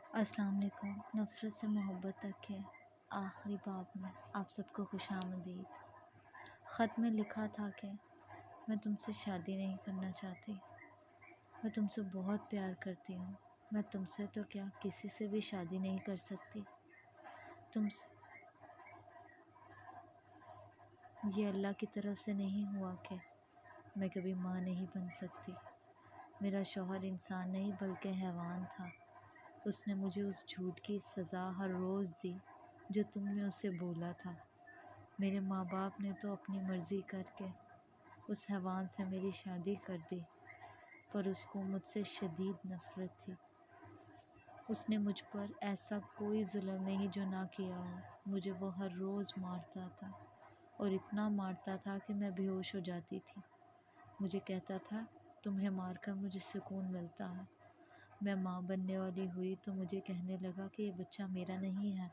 अस्सलाम वालेकुम। नफ़रत से मोहब्बत तक के आखिरी बाब में आप सबको खुशामदीद। ख़त में लिखा था कि मैं तुमसे शादी नहीं करना चाहती, मैं तुमसे बहुत प्यार करती हूँ, मैं तुमसे तो क्या किसी से भी शादी नहीं कर सकती। तुम ये अल्लाह की तरफ से नहीं हुआ कि मैं कभी माँ नहीं बन सकती। मेरा शौहर इंसान नहीं बल्कि हैवान था। उसने मुझे उस झूठ की सज़ा हर रोज़ दी जो तुमने उसे बोला था। मेरे माँ बाप ने तो अपनी मर्ज़ी करके उस हैवान से मेरी शादी कर दी, पर उसको मुझसे शदीद नफ़रत थी। उसने मुझ पर ऐसा कोई जुल्म नहीं जो ना किया हो। मुझे वो हर रोज़ मारता था और इतना मारता था कि मैं बेहोश हो जाती थी। मुझे कहता था, तुम्हें मारकर मुझे सुकून मिलता है। मैं माँ बनने वाली हुई तो मुझे कहने लगा कि ये बच्चा मेरा नहीं है,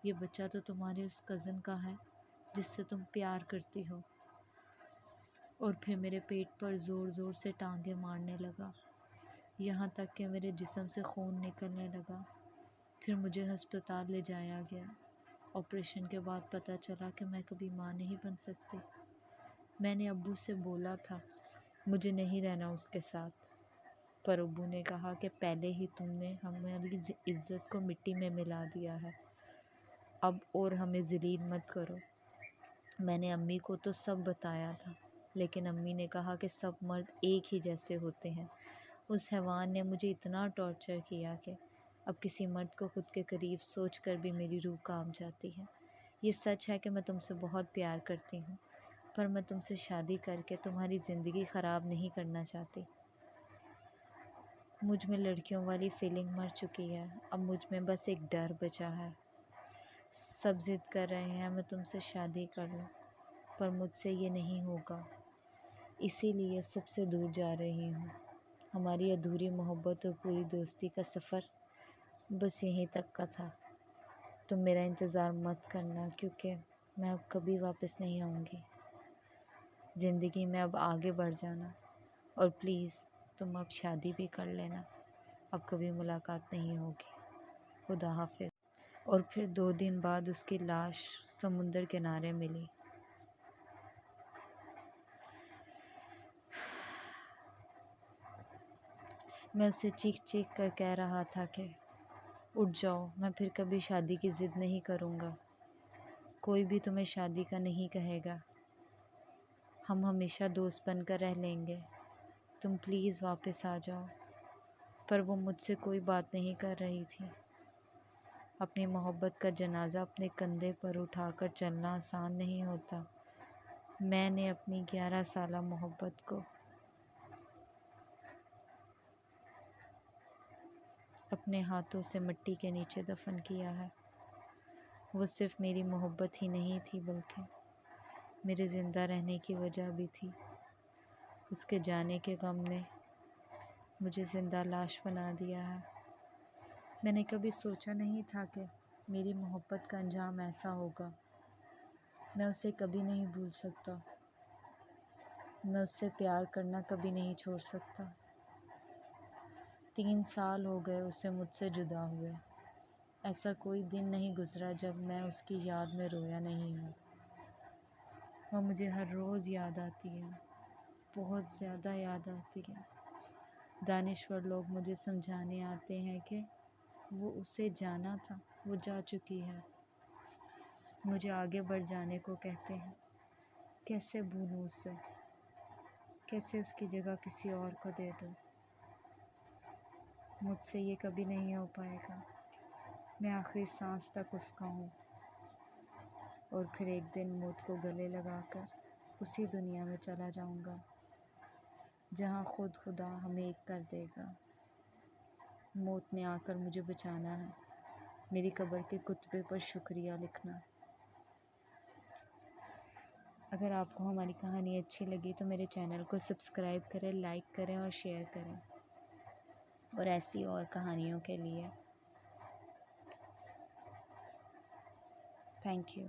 ये बच्चा तो तुम्हारे उस कज़न का है जिससे तुम प्यार करती हो। और फिर मेरे पेट पर ज़ोर ज़ोर से टांगे मारने लगा, यहाँ तक कि मेरे जिस्म से खून निकलने लगा। फिर मुझे अस्पताल ले जाया गया। ऑपरेशन के बाद पता चला कि मैं कभी माँ नहीं बन सकती। मैंने अब्बू से बोला था मुझे नहीं रहना उसके साथ, पर अब्बू ने कहा कि पहले ही तुमने हमारी इज़्ज़त को मिट्टी में मिला दिया है, अब और हमें ज़लील मत करो। मैंने अम्मी को तो सब बताया था, लेकिन अम्मी ने कहा कि सब मर्द एक ही जैसे होते हैं। उस हैवान ने मुझे इतना टॉर्चर किया कि अब किसी मर्द को खुद के करीब सोच कर भी मेरी रूह कांप जाती है। ये सच है कि मैं तुमसे बहुत प्यार करती हूँ, पर मैं तुमसे शादी करके तुम्हारी ज़िंदगी ख़राब नहीं करना चाहती। मुझ में लड़कियों वाली फीलिंग मर चुकी है, अब मुझ में बस एक डर बचा है। सब ज़िद कर रहे हैं मैं तुमसे शादी कर लूँ, पर मुझसे ये नहीं होगा, इसीलिए सबसे दूर जा रही हूँ। हमारी अधूरी मोहब्बत और पूरी दोस्ती का सफ़र बस यहीं तक का था। तुम मेरा इंतज़ार मत करना, क्योंकि मैं अब कभी वापस नहीं आऊँगी। ज़िंदगी में अब आगे बढ़ जाना, और प्लीज़ तुम अब शादी भी कर लेना। अब कभी मुलाकात नहीं होगी। खुदा हाफिज़। और फिर 2 दिन बाद उसकी लाश समुंदर किनारे मिली। मैं उससे चीख चीख कर कह रहा था कि उठ जाओ, मैं फिर कभी शादी की ज़िद नहीं करूँगा। कोई भी तुम्हें शादी का नहीं कहेगा। हम हमेशा दोस्त बनकर रह लेंगे। तुम प्लीज़ वापस आ जाओ। पर वो मुझसे कोई बात नहीं कर रही थी। अपनी मोहब्बत का जनाजा अपने कंधे पर उठाकर चलना आसान नहीं होता। मैंने अपनी 11 साला मोहब्बत को अपने हाथों से मिट्टी के नीचे दफन किया है। वो सिर्फ़ मेरी मोहब्बत ही नहीं थी, बल्कि मेरे ज़िंदा रहने की वजह भी थी। उसके जाने के गम ने मुझे ज़िंदा लाश बना दिया है। मैंने कभी सोचा नहीं था कि मेरी मोहब्बत का अंजाम ऐसा होगा। मैं उसे कभी नहीं भूल सकता। मैं उससे प्यार करना कभी नहीं छोड़ सकता। 3 साल हो गए उसे मुझसे जुदा हुए। ऐसा कोई दिन नहीं गुज़रा जब मैं उसकी याद में रोया नहीं हूँ। वो मुझे हर रोज़ याद आती है, बहुत ज़्यादा याद आती है। दानिश्वर लोग मुझे समझाने आते हैं कि वो उसे जाना था, वो जा चुकी है। मुझे आगे बढ़ जाने को कहते हैं। कैसे भूलूं उसे, कैसे उसकी जगह किसी और को दे दूं। मुझसे ये कभी नहीं हो पाएगा। मैं आखिरी सांस तक उसका हूँ, और फिर एक दिन मौत को गले लगाकर उसी दुनिया में चला जाऊँगा जहाँ खुद खुदा हमें एक कर देगा। मौत ने आकर मुझे बचाना है। मेरी कब्र के कुतबे पर शुक्रिया लिखना। अगर आपको हमारी कहानी अच्छी लगी तो मेरे चैनल को सब्सक्राइब करें, लाइक करें और शेयर करें। और ऐसी और कहानियों के लिए थैंक यू।